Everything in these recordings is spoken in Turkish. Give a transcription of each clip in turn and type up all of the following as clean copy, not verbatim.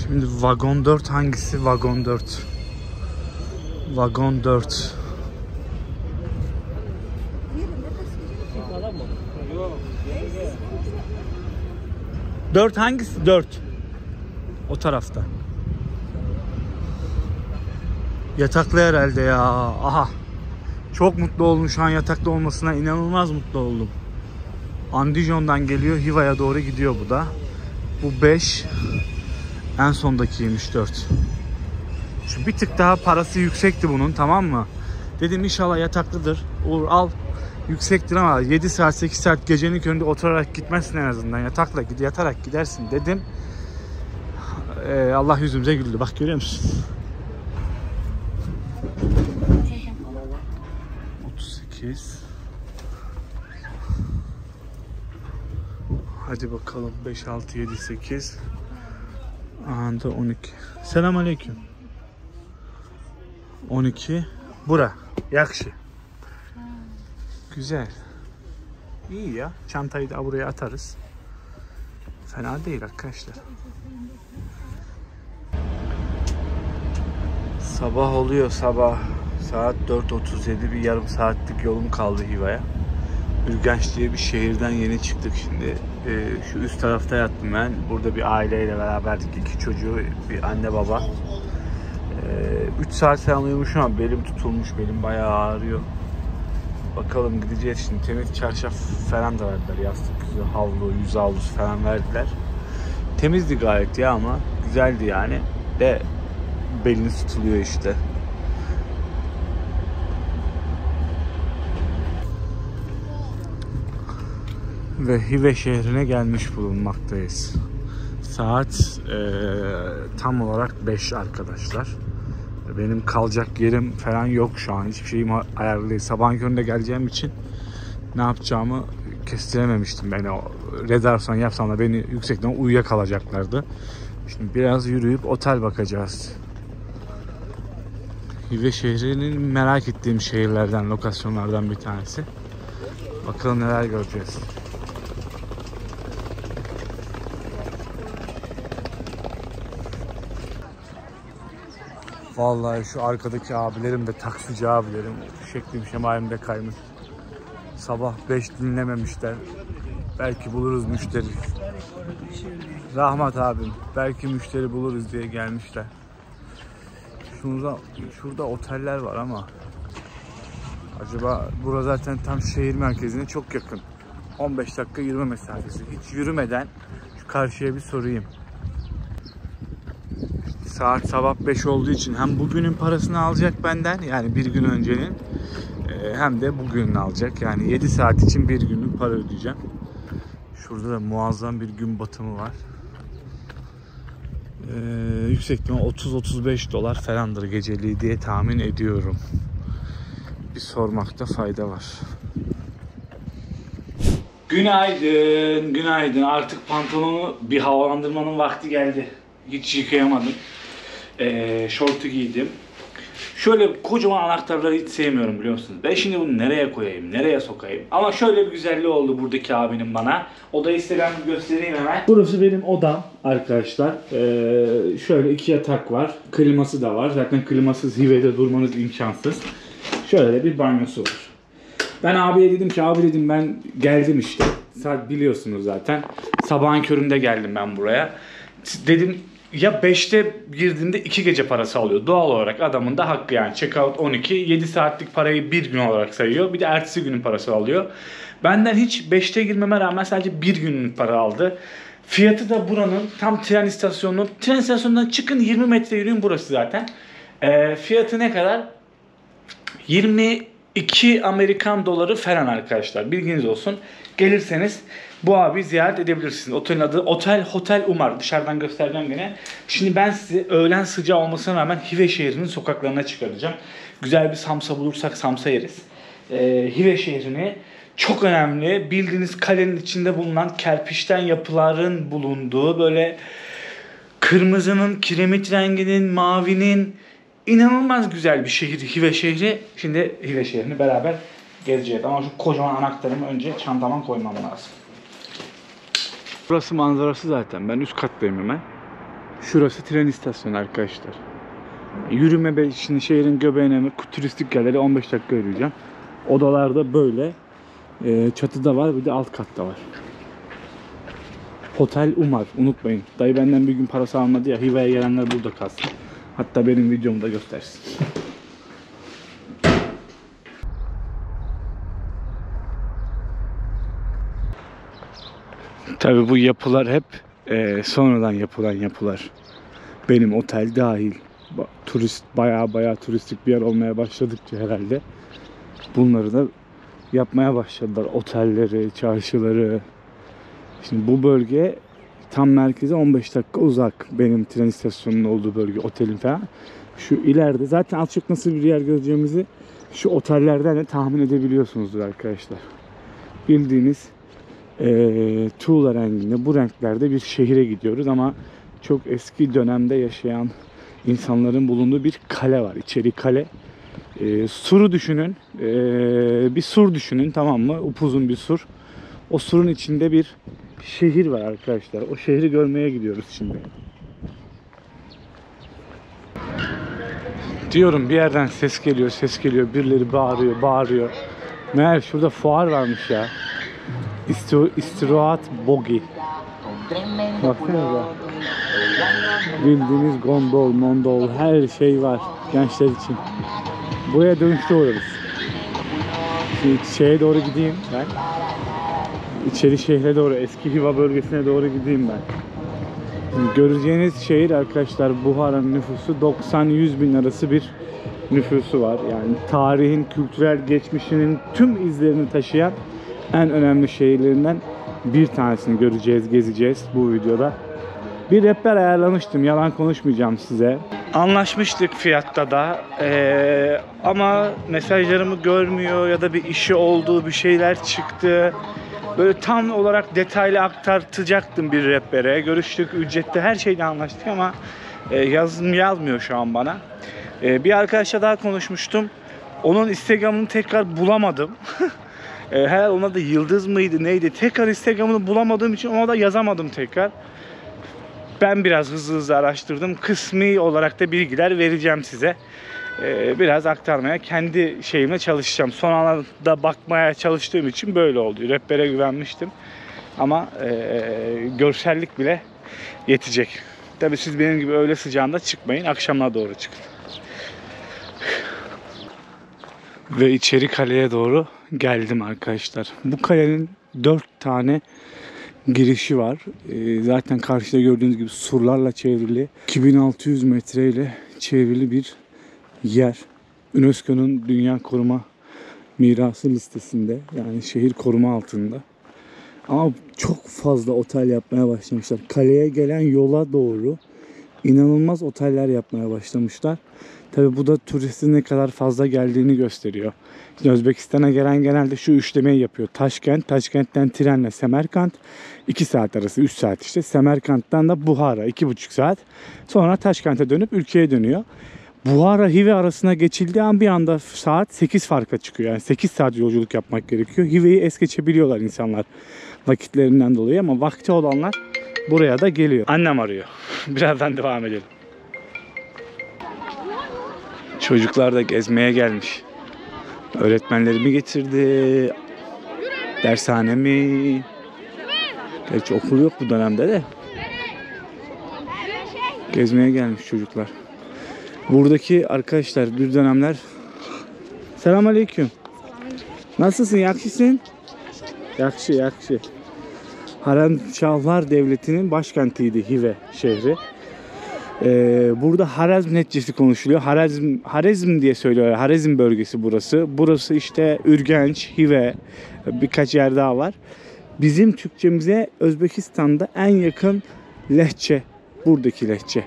Şimdi vagon 4 hangisi? Vagon 4. Vagon 4. Dört hangisi? 4. O tarafta. Yataklı herhalde ya. Aha. Çok mutlu oldum şu an yataklı olmasına. İnanılmaz mutlu oldum. Andijon'dan geliyor. Hiva'ya doğru gidiyor bu da. Bu 5. En sondakiymiş 4. Şu bir tık daha parası yüksekti bunun, tamam mı? Dedim inşallah yataklıdır. Uğur al. Yüksektir ama 7 saat 8 saat gecenin köründe oturarak gitmezsin en azından. Yatakla yatarak gidersin dedim. Allah yüzümüze güldü. Bak görüyor musun? 38. Hadi bakalım 5 6 7 8. Anda 12. Selamünaleyküm. 12. Bura. Yakşı. Güzel. İyi ya. Çantayı da buraya atarız. Fena değil arkadaşlar. Sabah oluyor sabah. Saat 4:37, bir yarım saatlik yolum kaldı Hiva'ya. Ürgenç diye bir şehirden yeni çıktık şimdi. Şu üst tarafta yattım ben. Burada bir aileyle beraberdik. 2 çocuğu, bir anne baba. 3 saat falan uyumuşum ama belim tutulmuş. Belim bayağı ağrıyor. Bakalım gideceğiz şimdi. Temiz çarşaf falan da verdiler. Yastık, havlu, yüz havlusu falan verdiler. Temizdi gayet ya ama güzeldi yani. De belini tutuluyor işte. Ve Hive şehrine gelmiş bulunmaktayız. Saat tam olarak 5 arkadaşlar. Benim kalacak yerim falan yok şu an. Hiçbir şeyim ayarlı değil. Sabahın köründe geleceğim için ne yapacağımı kestirememiştim. Ben o rezervasyon yapsam da beni yüksekten uyuyakalacaklardı. Şimdi biraz yürüyüp otel bakacağız. Hive şehrinin merak ettiğim şehirlerden, lokasyonlardan bir tanesi. Bakalım neler göreceğiz. Vallahi şu arkadaki abilerim de taksici abilerim. Şeklim şemalimde kaymış. Sabah 5 dinlememişler. Belki buluruz müşteri. Rahmat abim. Belki müşteri buluruz diye gelmişler. Şurada oteller var ama acaba burası zaten tam şehir merkezine çok yakın. 15 dakika yürüme mesafesi. Hiç yürümeden şu karşıya bir sorayım. Saat sabah 5 olduğu için hem bugünün parasını alacak benden, yani bir gün öncenin, hem de bugünün alacak. Yani 7 saat için bir günün para ödeyeceğim. Şurada da muazzam bir gün batımı var. Yüksek ihtimal 30-35 dolar falandır geceliği diye tahmin ediyorum. Bir sormakta fayda var. Günaydın, günaydın. Artık pantolonu bir havalandırmanın vakti geldi. Hiç yıkayamadım. Şortu giydim. Şöyle kocaman anahtarları hiç sevmiyorum biliyor musunuz? Ben şimdi bunu nereye koyayım, nereye sokayım? Ama şöyle bir güzelliği oldu buradaki abinin bana. Odayı size ben göstereyim hemen. Burası benim odam arkadaşlar. Şöyle 2 yatak var. Kliması da var. Zaten klimasız Hive'de durmanız imkansız. Şöyle bir banyosu var. Ben abiye dedim ki abi dedim ben geldim işte. Saat biliyorsunuz zaten. Sabahın köründe geldim ben buraya. Dedim ya 5'te girdiğinde 2 gece parası alıyor. Doğal olarak adamın da hakkı yani. Checkout 12. 7 saatlik parayı bir gün olarak sayıyor. Bir de ertesi günün parası alıyor. Benden hiç 5'te girmeme rağmen sadece bir günün para aldı. Fiyatı da buranın tam tren istasyonu. Tren istasyonundan çıkın 20 metre yürüyün burası zaten. Fiyatı ne kadar? 22 Amerikan doları falan arkadaşlar. Bilginiz olsun. Gelirseniz bu abi ziyaret edebilirsiniz. Otelin adı Hotel Umar. Dışarıdan göstereceğim gene. Şimdi ben sizi öğlen sıcağı olmasına rağmen Hive şehrinin sokaklarına çıkaracağım. Güzel bir samsa bulursak samsa yeriz. Hive şehrini çok önemli. Bildiğiniz kalenin içinde bulunan kerpiçten yapıların bulunduğu böyle kırmızının, kiremit renginin, mavinin inanılmaz güzel bir şehir Hive şehri. Şimdi Hive şehrini beraber gezeceğiz. Ama şu kocaman anahtarımı önce çantama koymam lazım. Burası manzarası zaten. Ben üst kattayım hemen. Şurası tren istasyonu arkadaşlar. Yürüme şimdi şehrin göbeğine turistik yerlere 15 dakika yürüyeceğim. Odalarda böyle çatıda var, bir de alt katta var. Hotel Umar, unutmayın. Dayı benden bir gün parası almadı ya, Hiva'ya gelenler burada kalsın. Hatta benim videomu da göstersin. Tabii bu yapılar hep sonradan yapılan yapılar. Benim otel dahil. Bayağı turistik bir yer olmaya başladıkça herhalde bunları da yapmaya başladılar. Otelleri, çarşıları. Şimdi bu bölge tam merkeze 15 dakika uzak. Benim tren istasyonunun olduğu bölge, otelin falan. Şu ileride zaten az çok nasıl bir yer göreceğimizi şu otellerden de tahmin edebiliyorsunuzdur arkadaşlar. Bildiğiniz tuğla renginde, bu renklerde bir şehire gidiyoruz ama çok eski dönemde yaşayan insanların bulunduğu bir kale var. İçeri kale. Suru düşünün. Bir sur düşünün, tamam mı? Upuzun bir sur. O surun içinde bir şehir var arkadaşlar. O şehri görmeye gidiyoruz şimdi. Diyorum bir yerden ses geliyor. Birileri bağırıyor. Meğer şurada fuar varmış ya. İstirahat Bogi. Baksanıza. Bildiğiniz gondol, her şey var gençler için. Buraya dönüşte uğrarız. Şimdi şeye doğru gideyim ben. İçeri şehre doğru, eski Hiva bölgesine doğru gideyim ben. Şimdi göreceğiniz şehir arkadaşlar, Buhara'nın nüfusu 90-100 bin arası bir nüfusu var. Yani tarihin, kültürel geçmişinin tüm izlerini taşıyan en önemli şehirlerinden bir tanesini göreceğiz, gezeceğiz bu videoda. Bir rehber ayarlamıştım, yalan konuşmayacağım size. Anlaşmıştık fiyatta da ama mesajlarımı görmüyor ya da bir işi olduğu, bir şeyler çıktı. Böyle tam olarak detaylı aktartacaktım bir rehbere. Görüştük, ücrette her şeyde anlaştık ama yazmıyor şu an bana. Bir arkadaşla daha konuşmuştum. Onun Instagram'ını tekrar bulamadım. Herhalde ona da Yıldız mıydı neydi? Tekrar Instagram'ını bulamadığım için ona da yazamadım tekrar. Ben biraz hızlı araştırdım. Kısmi olarak da bilgiler vereceğim size. Biraz aktarmaya, kendi şeyime çalışacağım. Son anda bakmaya çalıştığım için böyle oldu. Rehbere güvenmiştim. Ama görsellik bile yetecek. Tabii siz benim gibi öğle sıcağında çıkmayın. Akşamına doğru çıkın. Ve içeri kaleye doğru geldim arkadaşlar. Bu kalenin 4 tane girişi var. Zaten karşıda gördüğünüz gibi surlarla çevrili, 2600 metreyle çevrili bir yer. UNESCO'nun Dünya Koruma Mirası listesinde, yani şehir koruma altında. Ama çok fazla otel yapmaya başlamışlar. Kaleye gelen yola doğru inanılmaz oteller yapmaya başlamışlar. Tabi bu da turistin ne kadar fazla geldiğini gösteriyor. Şimdi Özbekistan'a gelen genelde şu üçlemeyi yapıyor. Taşkent'ten trenle Semerkant 2 saat arası, 3 saat işte. Semerkant'tan da Buhara 2,5 saat. Sonra Taşkent'e dönüp ülkeye dönüyor. Buhara Hive arasına geçildiği an bir anda saat 8 farka çıkıyor. Yani 8 saat yolculuk yapmak gerekiyor. Hive'yi es geçebiliyorlar insanlar vakitlerinden dolayı ama vakti olanlar buraya da geliyor. Annem arıyor. Birazdan devam edelim. Çocuklar da gezmeye gelmiş. Öğretmenlerimi getirdi. Dershanemi. Gerçi okul yok bu dönemde de. Gezmeye gelmiş çocuklar. Buradaki arkadaşlar bir dönemler... Selamünaleyküm. Nasılsın? Yakışısın? Yakşı. Haranşahlar Devleti'nin başkentiydi Hive şehri. Burada Harezm Neccesi konuşuluyor. Harezm diye söylüyorlar. Harezm bölgesi burası. Burası işte Ürgenç, Hive, birkaç yer daha var. Bizim Türkçemize Özbekistan'da en yakın lehçe. Buradaki lehçe.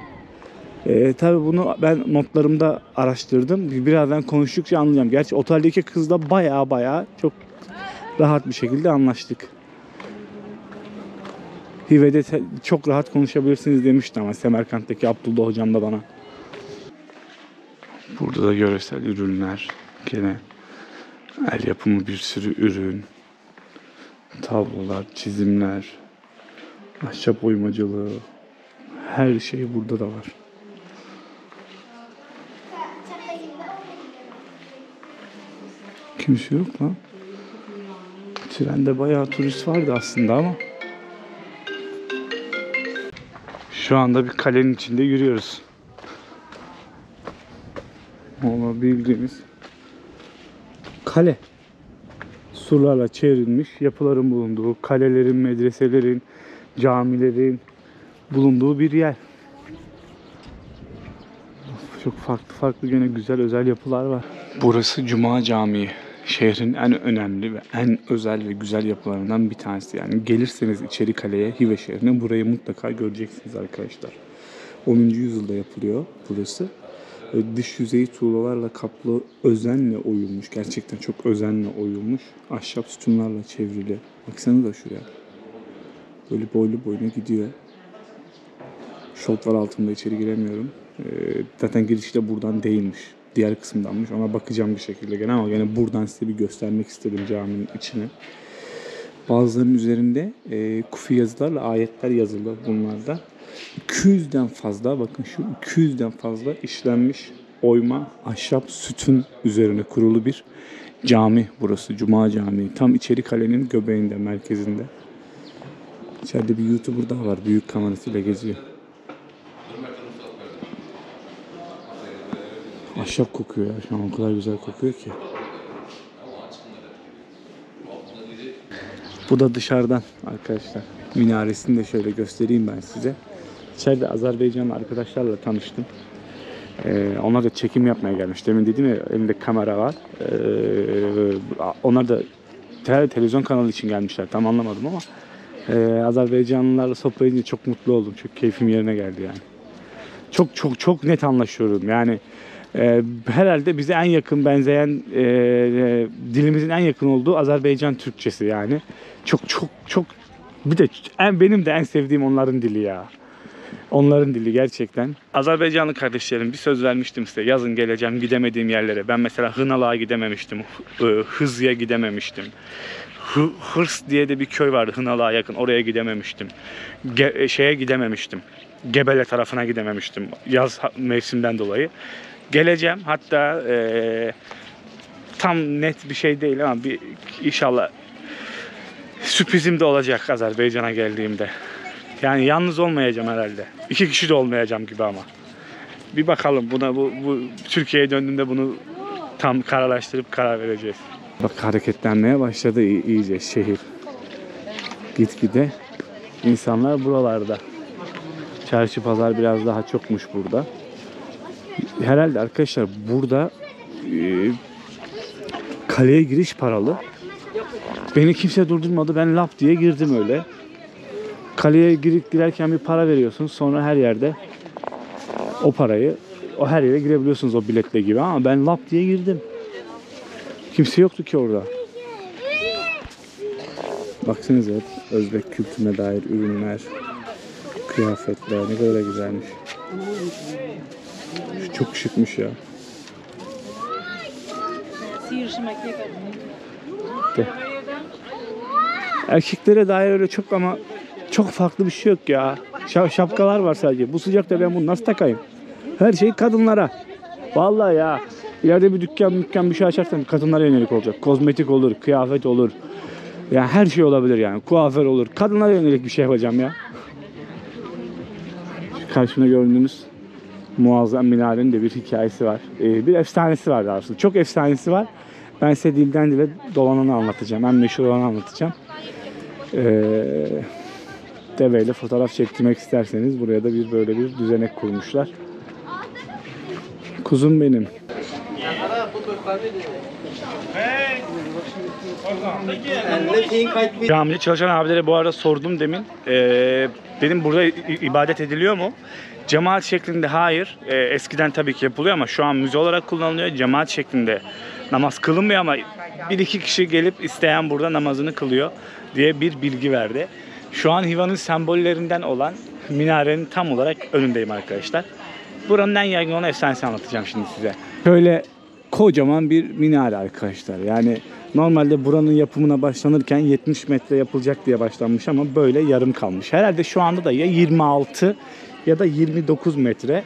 Tabii bunu ben notlarımda araştırdım. Birazdan konuştukça anlayacağım. Gerçi oteldeki kızla bayağı çok rahat bir şekilde anlaştık. Hive'de çok rahat konuşabilirsiniz demişti ama Semerkant'taki Abdullah hocam da bana. Burada da görsel ürünler. Gene el yapımı bir sürü ürün. Tablolar, çizimler, ahşap oymacılığı. Her şey burada da var. Kimse yok lan. Trende bayağı turist vardı aslında ama. Şu anda bir kalenin içinde yürüyoruz. Ama bildiğimiz kale. Surlarla çevrilmiş yapıların bulunduğu, kalelerin, medreselerin, camilerin bulunduğu bir yer. Çok farklı gene güzel özel yapılar var. Burası Cuma Camii. Şehrin en önemli ve en özel ve güzel yapılarından bir tanesi. Yani gelirseniz içeri kaleye, Hive şehrine burayı mutlaka göreceksiniz arkadaşlar. 10. yüzyılda yapılıyor burası. Dış yüzeyi tuğlalarla kaplı, özenle oyulmuş. Gerçekten çok özenle oyulmuş. Ahşap sütunlarla çevrili. Baksanıza şuraya. Böyle boylu boyuna gidiyor. Şort var altında, içeri giremiyorum. Zaten giriş de buradan değilmiş. Diğer kısımdanmış. Ona bakacağım bir şekilde gene ama gene buradan size bir göstermek istedim caminin içini. Bazılarının üzerinde kufi yazılarla ayetler yazılı bunlarda. 200'den fazla, bakın şu 200'den fazla işlenmiş oyma ahşap sütun üzerine kurulu bir cami burası. Cuma Camii. Tam içeri kalenin göbeğinde, merkezinde. İçeride bir YouTuber daha var. Büyük kamerasıyla geziyor. Ahşap kokuyor ya. Şu an o kadar güzel kokuyor ki. Bu da dışarıdan arkadaşlar. Minaresini de şöyle göstereyim ben size. İçeride Azerbaycanlı arkadaşlarla tanıştım. Onlar da çekim yapmaya gelmiş. Demin dedim ya, elimde kamera var. Onlar da televizyon kanalı için gelmişler. Tam anlamadım ama Azerbaycanlılarla sohbet edince çok mutlu oldum. Çok keyfim yerine geldi yani. Çok net anlaşıyorum. Yani herhalde bize en yakın benzeyen dilimizin en yakın olduğu Azerbaycan Türkçesi yani. Çok bir de benim de en sevdiğim onların dili ya. Onların dili gerçekten. Azerbaycanlı kardeşlerim, bir söz vermiştim size. Yazın geleceğim gidemediğim yerlere. Ben mesela Hınalı'ya gidememiştim. Hızlı'ya gidememiştim. Hırs diye de bir köy vardı Hınalı'ya yakın. Oraya gidememiştim. Şeye gidememiştim. Gebele tarafına gidememiştim. Yaz mevsimden dolayı. Geleceğim. Hatta tam net bir şey değil ama bir inşallah sürprizim de olacak Azerbaycan'a geldiğimde. Yani yalnız olmayacağım herhalde. 2 kişi de olmayacağım gibi ama. Bir bakalım buna, bu Türkiye'ye döndüğümde bunu tam kararlaştırıp karar vereceğiz. Bak hareketlenmeye başladı iyice şehir. Gitgide insanlar buralarda. Çarşı pazar biraz daha çokmuş burada. Herhalde arkadaşlar burada kaleye giriş paralı. Beni kimse durdurmadı. Ben lap diye girdim öyle. Kaleye girerken bir para veriyorsunuz. Sonra her yerde o parayı, her yere girebiliyorsunuz o biletle gibi. Ama ben lap diye girdim. Kimse yoktu ki orada. Baksanıza Özbek kültürüne dair ürünler, kıyafetler ne kadar güzelmiş. Çok şıkmış ya. De. Erkeklere dair öyle çok ama çok farklı bir şey yok ya. Şapkalar var sadece. Bu sıcakta ben bunu nasıl takayım? Her şey kadınlara. Vallahi ya. İleride bir dükkan bir şey açarsam kadınlara yönelik olacak. Kozmetik olur, kıyafet olur. Yani her şey olabilir yani. Kuaför olur. Kadınlara yönelik bir şey yapacağım ya. Karşımda gördüğünüz muazzam minarenin de bir hikayesi var. Bir efsanesi var aslında. Çok efsanesi var. Ben size dilden dile dolananı anlatacağım. En meşhur olanı anlatacağım. Deveyle fotoğraf çektirmek isterseniz buraya da böyle bir düzenek kurmuşlar. Kuzum benim. Camide çalışan abilere bu arada sordum demin. Dedim burada ibadet ediliyor mu? Cemaat şeklinde hayır. Eskiden tabii ki yapılıyor ama şu an müze olarak kullanılıyor. Cemaat şeklinde namaz kılınmıyor ama 1-2 kişi gelip isteyen burada namazını kılıyor diye bir bilgi verdi. Şu an Hiva'nın sembollerinden olan minarenin tam olarak önündeyim arkadaşlar. Buranın en yaygın olan efsanesi anlatacağım şimdi size. Şöyle kocaman bir minare arkadaşlar. Yani normalde buranın yapımına başlanırken 70 metre yapılacak diye başlanmış ama böyle yarım kalmış. Herhalde şu anda da ya 26 ya da 29 metre.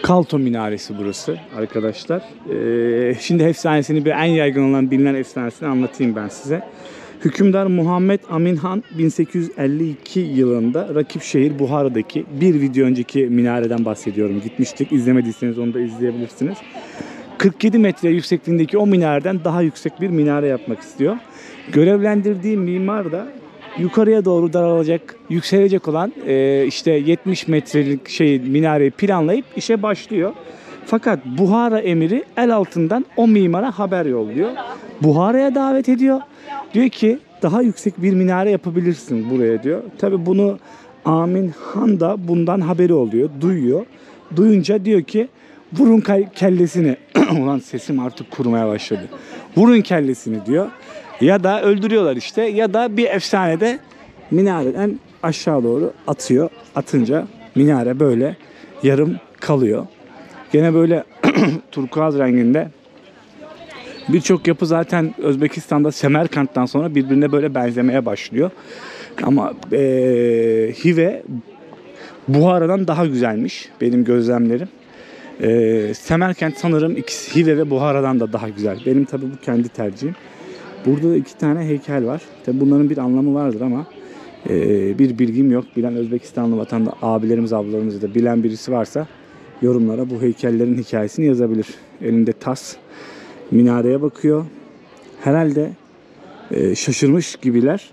Kalto Minaresi burası arkadaşlar. Şimdi efsanesini, bir en yaygın olan bilinen efsanesini anlatayım ben size. Hükümdar Muhammed Amin Han 1852 yılında rakip şehir Buhara'daki, bir video önceki minareden bahsediyorum, gitmiştik. İzlemediyseniz onu da izleyebilirsiniz. 47 metre yüksekliğindeki o minareden daha yüksek bir minare yapmak istiyor. Görevlendirdiği mimar da yukarıya doğru daralacak, yükselecek olan işte 70 metrelik minareyi planlayıp işe başlıyor. Fakat Buhara emiri el altından o mimara haber yolluyor. Buhara'ya davet ediyor. Diyor ki daha yüksek bir minare yapabilirsin buraya diyor. Tabi bunu Amin Han da bundan haberi oluyor, duyuyor. Duyunca diyor ki vurun kellesini. Ulan sesim artık kurumaya başladı. Vurun kellesini diyor. Ya da öldürüyorlar işte, ya da bir efsanede minareden aşağı doğru atıyor. Atınca minare böyle yarım kalıyor. Gene böyle turkuaz renginde. Birçok yapı zaten Özbekistan'da Semerkant'tan sonra birbirine böyle benzemeye başlıyor. Ama Hive Buhara'dan daha güzelmiş benim gözlemlerim. Semerkant sanırım ikisi, Hive ve Buhara'dan da daha güzel. Benim tabii bu kendi tercihim. Burada da 2 tane heykel var. Tabii bunların bir anlamı vardır ama bir bilgim yok. Bilen Özbekistanlı vatandaş abilerimiz, ablalarımız da bilen birisi varsa yorumlara bu heykellerin hikayesini yazabilir. Elinde tas, minareye bakıyor. Herhalde şaşırmış gibiler.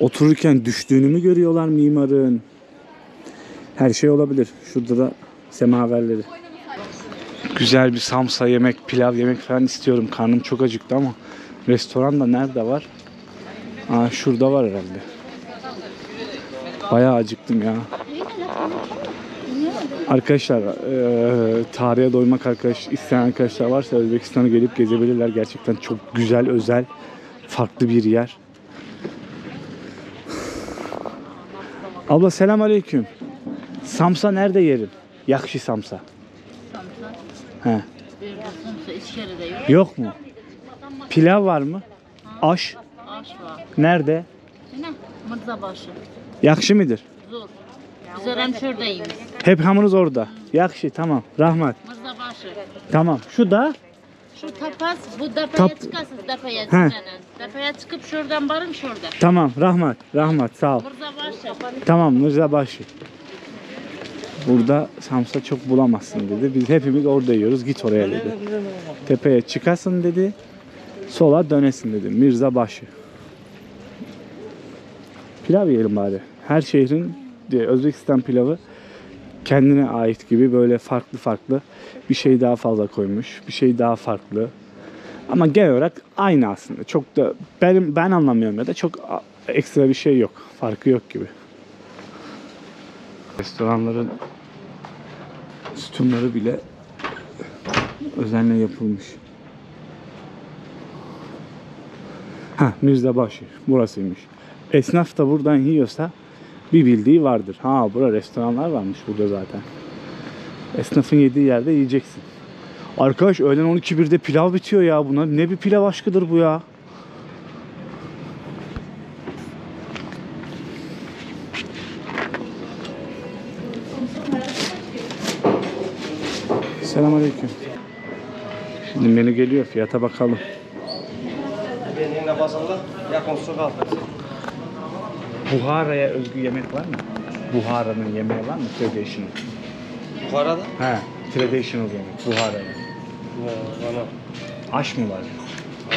Otururken düştüğünü mü görüyorlar mimarın? Her şey olabilir. Şurada da semaverleri. Güzel bir samsa yemek, pilav yemek falan istiyorum. Karnım çok acıktı ama restoran da nerede var? Aa, şurada var herhalde. Bayağı acıktım ya. Arkadaşlar tarihe doymak isteyen arkadaşlar varsa Özbekistan'a gelip gezebilirler. Gerçekten çok güzel, özel, farklı bir yer. Abla selamünaleyküm. Samsa nerede yerim? Yakşı samsa. Samsa. He. Samsa İçkeri'de yok. Yok mu? Pilav var mı? Aş. Aş var. Nerede? Ne? Mırzabaşı. Yakşı mıdır? Zor. Biz Remşör'deyiz. Hep hamınız orada. Yakşı, tamam. Rahmat. Mırzabaşı. Tamam. Şu da Şu tapas, bu depeye Tap- çıkarsınız depeye He. çıkanın. Depeye çıkıp şuradan varın şurada. tamam. Rahmat. Rahmat. Sağ ol. Mırzabaşı. Tamam, Mırzabaşı. Burada samsa çok bulamazsın dedi. Biz hepimiz orada yiyoruz. Git oraya dedi. Tepeye çıkasın dedi. Sola dönesin dedi. Mirzabaşı. Pilav yiyelim bari. Her şehrin Özbekistan pilavı kendine ait gibi böyle farklı farklı bir şey daha fazla koymuş. Bir şey daha farklı. Ama genel olarak aynı aslında. Çok da ben anlamıyorum ya da çok ekstra bir şey yok. Farkı yok gibi. Restoranların sütunları bile özenle yapılmış. Ha, Mirzabaşı burasıymış. Esnaf da buradan yiyorsa bir bildiği vardır. Ha, burada restoranlar varmış burada zaten. Esnafın yediği yerde yiyeceksin. Arkadaş öğlen 12.1'de pilav bitiyor ya buna. Ne bir pilav aşkıdır bu ya. Selamünaleyküm. Şimdi menü geliyor, fiyata bakalım. Buhara'ya özgü yemek var mı? Buhara'nın yemeği var mı? Traditional. Buhara'da? He, traditional yemek. Buhara'ya. Vana. Aş mı var?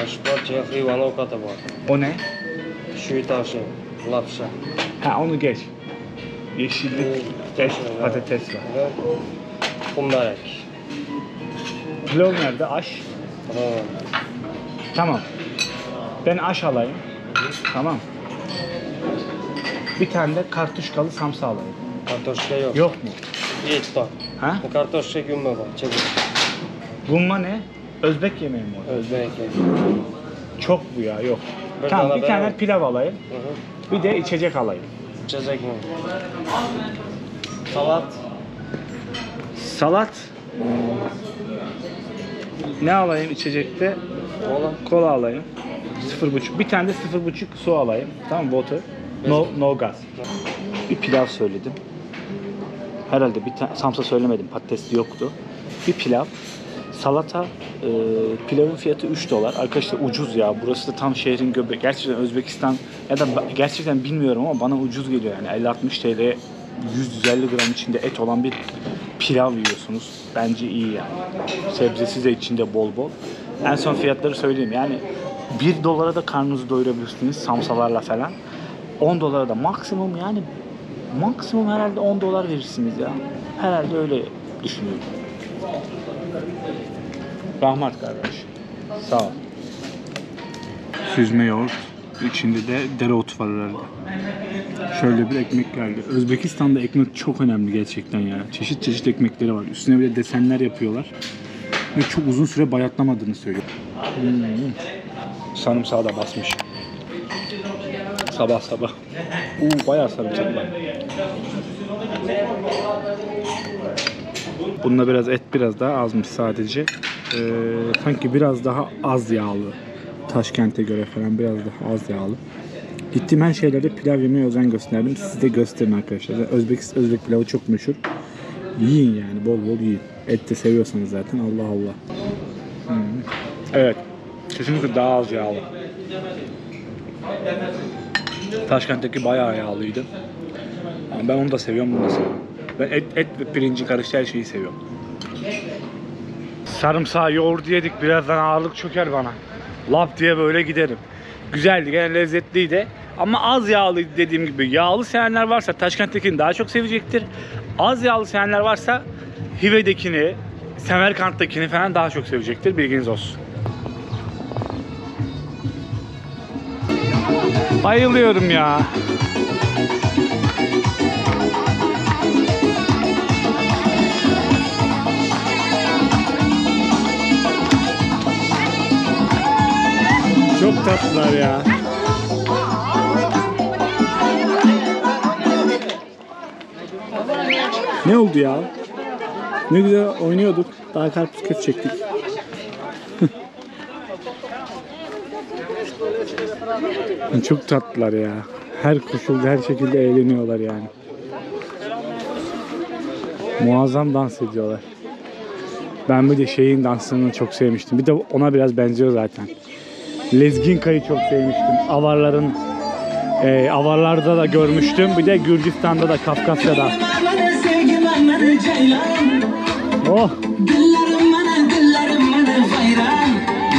Aş var, çehi vanovkata var. O ne? Şuitaşı, lapşa. Ha, onu geç. Yeşillik, et, patates var. Ve kumdarek. Pilav nerede? Aş. Tamam. Ben aş alayım. Tamam. Bir tane de kartuşkalı samsa alayım. Kartoşka yok. Yok mu? Yetti. Ha? Kartoşka gümme var. Çekil. Bunma ne? Özbek yemeği mi o? Özbek. Çok bu ya, yok. Bir Tamam, tane bir tane ben- pilav alayım. Bir de içecek alayım. İçecek mi? Salat. Salat. Ne alayım içecekte? Kola. Kola alayım. 0,5. Bir tane de 0,5 su alayım. Tamam, water. No gas. Bir pilav söyledim. Herhalde bir tane samsa söylemedim, patatesli yoktu. Bir pilav, salata, pilavın fiyatı 3 dolar. Arkadaşlar ucuz ya. Burası da tam şehrin göbeği. Gerçekten Özbekistan ya da gerçekten bilmiyorum ama bana ucuz geliyor yani. 50-60 TL'ye 100-150 gram içinde et olan bir pilav yiyorsunuz. Bence iyi yani. Sebzesi de içinde bol bol. En son fiyatları söyleyeyim. Yani 1 dolara da karnınızı doyurabilirsiniz samsalarla falan. 10 dolara da maksimum yani maksimum herhalde 10 dolar verirsiniz ya. Herhalde öyle düşünüyorum. Rahmat kardeş. Sağ ol. Süzme yoğurt. İçinde de dereotu var herhalde. Şöyle bir ekmek geldi. Özbekistan'da ekmek çok önemli gerçekten ya. Çeşit çeşit ekmekleri var. Üstüne bile desenler yapıyorlar. Ve çok uzun süre bayatlamadığını söylüyor. Sarımsağı da basmış. Sabah sabah. Bayağı sarımsak var. Bunda biraz et biraz daha azmış sadece. Sanki biraz daha az yağlı. Taşkent'e göre falan biraz daha az yağlı. Gittiğim her şeylerde pilav yemeye özen gösterdim. Siz de gösterin arkadaşlar. Özbek pilavı çok meşhur. Yiyin yani, bol bol yiyin. Et de seviyorsanız zaten, Allah Allah. Evet. Kesinlikle daha az yağlı. Taşkent'teki bayağı yağlıydı. Yani ben onu da seviyorum, bunu da seviyorum. Ben et ve pirinci karıştı her şeyi seviyorum. Sarımsağı yoğurdu yedik. Birazdan ağırlık çöker bana. Lap diye böyle giderim. Güzeldi, gene lezzetliydi. Ama az yağlıydı dediğim gibi. Yağlı sevenler varsa Taşkent'tekini daha çok sevecektir. Az yağlı sevenler varsa Hive'dekini, Semerkant'takini falan daha çok sevecektir. Bilginiz olsun. Bayılıyorum ya. Çok tatlılar ya. Ne oldu ya? Ne güzel oynuyorduk. Daha karpuz kesecektik. Çok tatlılar ya. Her koşulda, her şekilde eğleniyorlar yani. Muazzam dans ediyorlar. Ben bir de şeyin dansını çok sevmiştim. Bir de ona biraz benziyor zaten. Lezginka'yı çok sevmiştim. Avarlarda da görmüştüm. Bir de Gürcistan'da da, Kafkasya'da. Oh!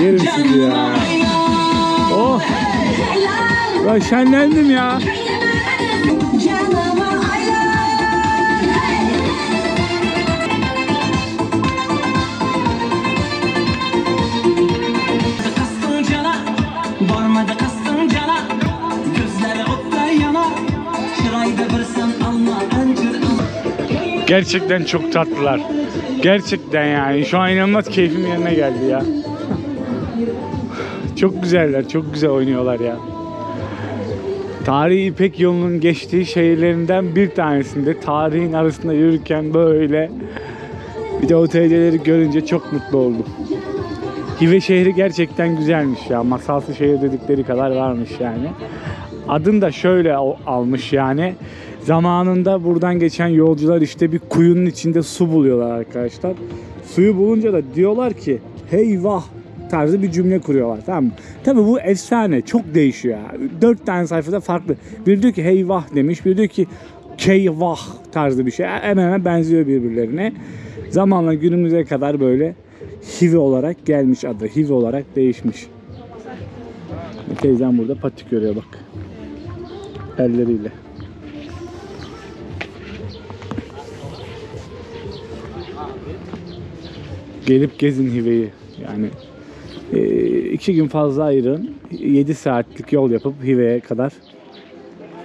Yerim sizi ya. Oh! Ben şenlendim ya. Gerçekten çok tatlılar. Gerçekten yani. Şu an inanılmaz keyfim yerine geldi ya. Çok güzeller. Çok güzel oynuyorlar ya. Tarihi İpek yolunun geçtiği şehirlerinden bir tanesinde tarihin arasında yürürken böyle bir de o TC'leri görünce çok mutlu oldum. Hive şehri gerçekten güzelmiş ya. Masalsı şehir dedikleri kadar varmış yani. Adını da şöyle almış yani. Zamanında buradan geçen yolcular işte bir kuyunun içinde su buluyorlar arkadaşlar. Suyu bulunca da diyorlar ki heyvah tarzı bir cümle kuruyorlar, tamam mı? Tabi bu efsane, çok değişiyor ya. 4 tane sayfada farklı. Biri diyor ki heyvah demiş, biri diyor ki keyvah tarzı bir şey. Hemen benziyor birbirlerine. Zamanla günümüze kadar böyle Hive olarak gelmiş adı. Hive olarak değişmiş. Teyzem burada patik görüyor bak. Elleriyle. Gelip gezin Hive'yi. Yani 2 gün fazla ayırın. 7 saatlik yol yapıp Hive'ye kadar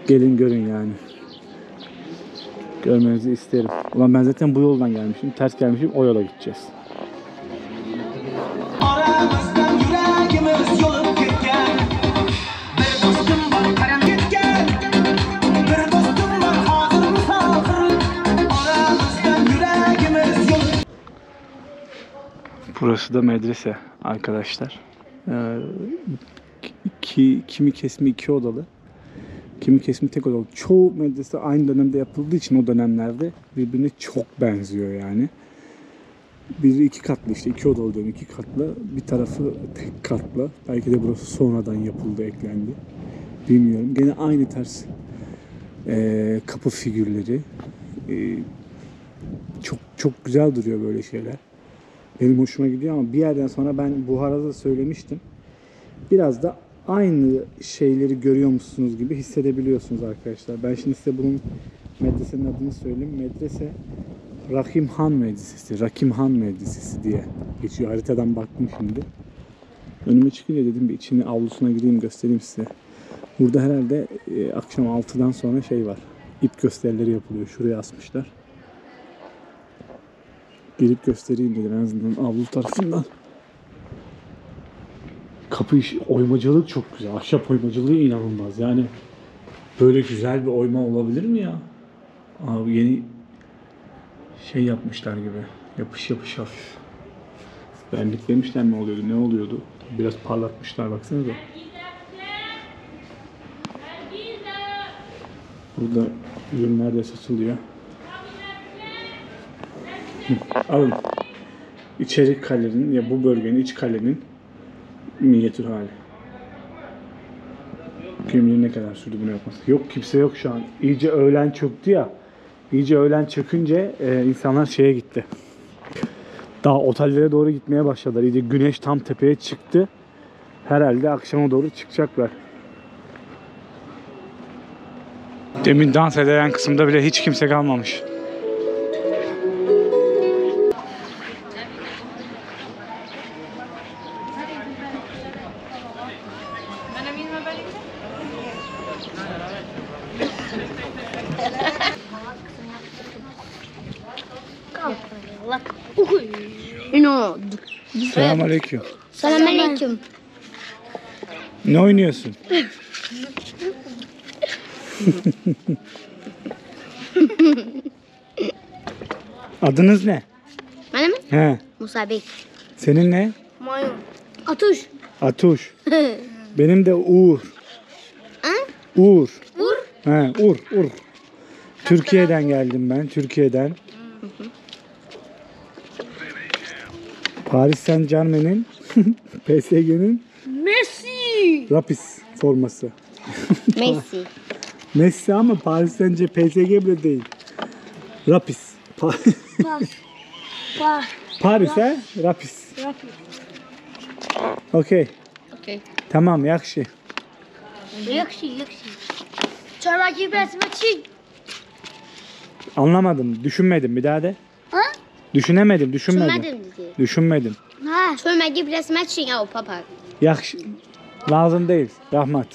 gelin görün yani. Görmenizi isterim. Ulan ben zaten bu yoldan gelmişim. Ters gelmişim. O yola gideceğiz. Aramızdan yüreğimiz yolup gitken bir dostum var karan gitken bir dostum var hazır misafir aramızdan yüreğimiz yolup. Burası da medrese arkadaşlar. Kimi kesmi 2 odalı. Kimi kesimi tek odalı. Çoğu medrese aynı dönemde yapıldığı için o dönemlerde birbirine çok benziyor yani. Biri 2 katlı, işte 2 odalı diyorum, 2 katlı. Bir tarafı tek katlı. Belki de burası sonradan yapıldı, eklendi. Bilmiyorum. Gene aynı tarz kapı figürleri. Çok çok güzel duruyor böyle şeyler. Benim hoşuma gidiyor ama bir yerden sonra ben Buhara'da da söylemiştim. Biraz da aynı şeyleri görüyormuşsunuz gibi hissedebiliyorsunuz arkadaşlar. Ben şimdi size bunun medresenin adını söyleyeyim. Medrese Rahim Han Medresesi, Rakim Han Medresesi diye geçiyor. Haritadan baktım şimdi. Önüme çıkınca dedim bir içini, avlusuna gireyim göstereyim size. Burada herhalde akşam 6'dan sonra şey var. İp gösterileri yapılıyor. Şuraya asmışlar. Gelip göstereyim dedim en azından avlu tarafından. Kapı işi, oymacılık çok güzel. Ahşap oymacılığı inanılmaz. Yani böyle güzel bir oyma olabilir mi ya? Abi yeni şey yapmışlar gibi. Yapış yapış hafif. Verniklemişler mi oluyordu? Ne oluyordu? Biraz parlatmışlar baksanıza. Burada ürünler de satılıyor. Alın. İçeri kalenin ya bu bölgenin iç kalenin minyatür hali. Kim bilir ne kadar sürdü bunu yapması. Yok, kimse yok şu an. İyice öğlen çöktü ya. İyice öğlen çökünce insanlar şeye gitti. Daha otellere doğru gitmeye başladılar. İyice güneş tam tepeye çıktı. Herhalde akşama doğru çıkacaklar. Demin dans eden kısımda bile hiç kimse kalmamış. No. Selamünaleyküm. Selamünaleyküm. Ne oynuyorsun? Adınız ne? Benim He. Musa Bey. Senin ne? Mayun. Atuş. Atuş. Benim de Uğur. Ha? Uğur. Uğur. He, Uğur. Türkiye'den geldim ben. Türkiye'den. Paris Saint-Germain'in PSG'nin Messi. Rapis forması. Messi. Messi ama Paris Saint-Germain PSG bile değil. Rapis. Paris he? Rapis. Okey. Okey. Tamam, yakşı. Yakşı. Çorabı besme çiğ. Anlamadım. Düşünmedim. Bir daha de. Ha? Düşünmedim. Düşünmedim dedi. Düşünmedim. Ha. Çorabı besme çiğ ya o papa. Yakşı. Lazım değil. Rahmat.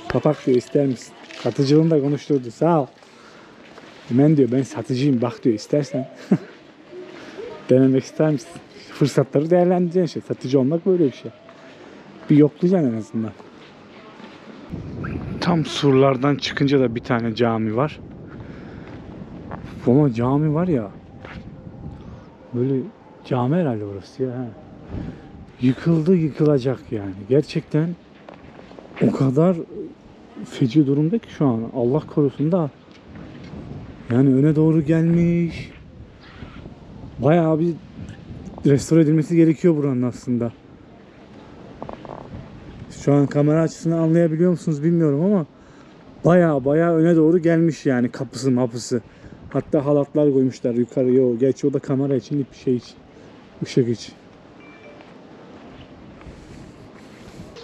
Kapak diyor, ister misin? Satıcılığını da konuşturdu. Sağ ol. Ben diyor, ben satıcıyım. Bak diyor, istersen. Denemek ister misin? Fırsatları değerlendireceksin şey. Satıcı olmak böyle bir şey. Bir yoklayacaksın en azından. Tam surlardan çıkınca da bir tane cami var. Ama cami var ya. Böyle cami herhalde burası ya. He. Yıkıldı, yıkılacak yani. Gerçekten o kadar feci durumda ki şu an. Allah korusun da. Yani öne doğru gelmiş. Bayağı bir restore edilmesi gerekiyor buranın aslında. Şu an kamera açısından anlayabiliyor musunuz bilmiyorum ama bayağı öne doğru gelmiş yani, kapısı mapısı. Hatta halatlar koymuşlar yukarıya. Gerçi o da kamera için, bir şey için. Işık için.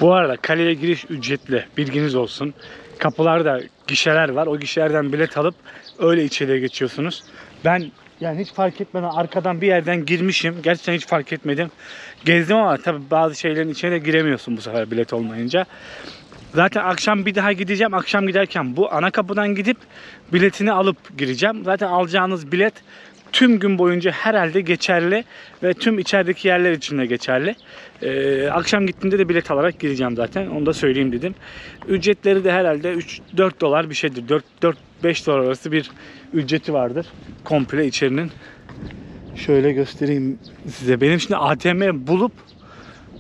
Bu arada kaleye giriş ücretli. Bilginiz olsun. Kapılarda gişeler var. O gişelerden bilet alıp öyle içeriye geçiyorsunuz. Ben yani hiç fark etmeden arkadan bir yerden girmişim. Gerçekten hiç fark etmedim. Gezdim ama tabii bazı şeylerin içine de giremiyorsun bu sefer bilet olmayınca. Zaten akşam bir daha gideceğim. Akşam giderken bu ana kapıdan gidip biletini alıp gireceğim. Zaten alacağınız bilet tüm gün boyunca herhalde geçerli ve tüm içerideki yerler için de geçerli. Akşam gittiğimde de bilet alarak gireceğim zaten. Onu da söyleyeyim dedim. Ücretleri de herhalde 3-4 dolar bir şeydir. 4-5 dolar arası bir ücreti vardır. Komple içerinin. Şöyle göstereyim size. Benim şimdi ATM bulup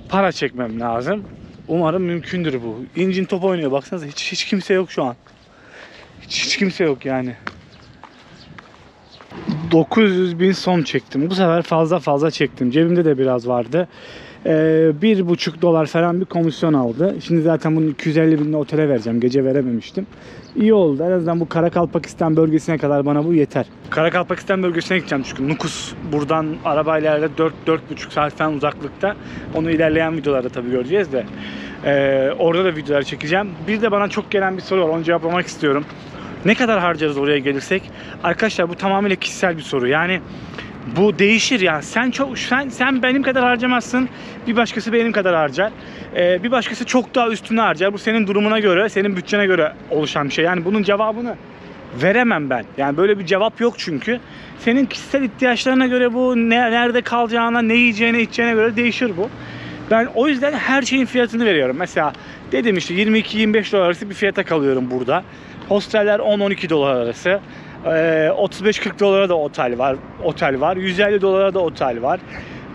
para çekmem lazım. Umarım mümkündür bu. İncin top oynuyor. Baksanıza hiç kimse yok şu an. Hiç kimse yok yani. 900.000 son çektim. Bu sefer fazla çektim. Cebimde de biraz vardı. $1,5 falan bir komisyon aldı. Şimdi zaten bunu 250.000'le otele vereceğim. Gece verememiştim. İyi oldu. En azından bu Karakalpakistan bölgesine kadar bana bu yeter. Karakalpakistan bölgesine gideceğim çünkü Nukus buradan arabayla 4-4,5 saat falan uzaklıkta. Onu ilerleyen videolarda tabii göreceğiz de. Orada da videolar çekeceğim. Bir de bana çok gelen bir soru var. Onu cevaplamak istiyorum. Ne kadar harcarız oraya gelirsek? Arkadaşlar bu tamamıyla kişisel bir soru. Yani bu değişir ya. Sen benim kadar harcamazsın. Bir başkası benim kadar harcar. Bir başkası çok daha üstüne harcar. Bu senin durumuna göre, senin bütçene göre oluşan bir şey. Yani bunun cevabını veremem ben. Yani böyle bir cevap yok çünkü. Senin kişisel ihtiyaçlarına göre bu nerede kalacağına, ne yiyeceğine, içeceğine göre değişir bu. Ben o yüzden her şeyin fiyatını veriyorum. Mesela dedim işte $22-25 arası bir fiyata kalıyorum burada. Hosteller $10-12 arası. $35-40 da otel var. $150 da otel var.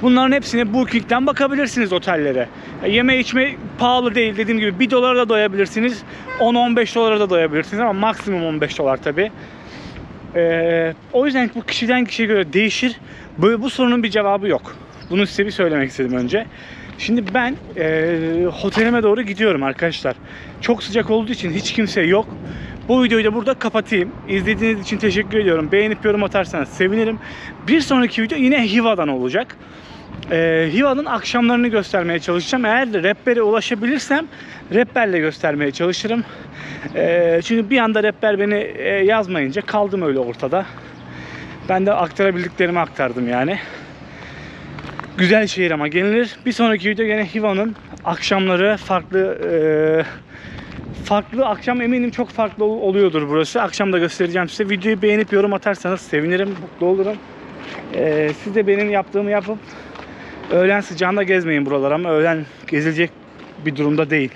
Bunların hepsine Booking'den bakabilirsiniz otellere. Yeme içme pahalı değil. Dediğim gibi $1 da doyabilirsiniz. $10-15 da doyabilirsiniz ama maksimum $15 tabii. O yüzden bu kişiden kişiye göre değişir. Bu sorunun bir cevabı yok. Bunu size bir söylemek istedim önce. Şimdi ben otelime doğru gidiyorum arkadaşlar. Çok sıcak olduğu için hiç kimse yok. Bu videoyu da burada kapatayım. İzlediğiniz için teşekkür ediyorum. Beğenip yorum atarsanız sevinirim. Bir sonraki video yine Hiva'dan olacak. Hiva'nın akşamlarını göstermeye çalışacağım. Eğer de rehbere ulaşabilirsem rehberle göstermeye çalışırım. Çünkü bir anda rehber beni yazmayınca kaldım öyle ortada. Ben de aktarabildiklerimi aktardım yani. Güzel şehir ama gelinir. Bir sonraki video yine Hiva'nın akşamları farklı akşam eminim çok farklı oluyordur burası. Akşam da göstereceğim size. Videoyu beğenip yorum atarsanız sevinirim, mutlu olurum. Siz de benim yaptığımı yapıp öğlen sıcağında gezmeyin buralar ama öğlen gezilecek bir durumda değil.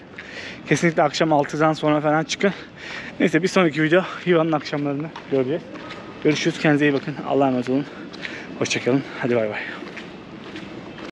Kesinlikle akşam 6'dan sonra falan çıkın. Neyse bir sonraki video Hiva'nın akşamlarını göreceğiz. Görüşürüz. Kendinize iyi bakın. Allah'a emanet olun. Hoşçakalın. Hadi bay bay.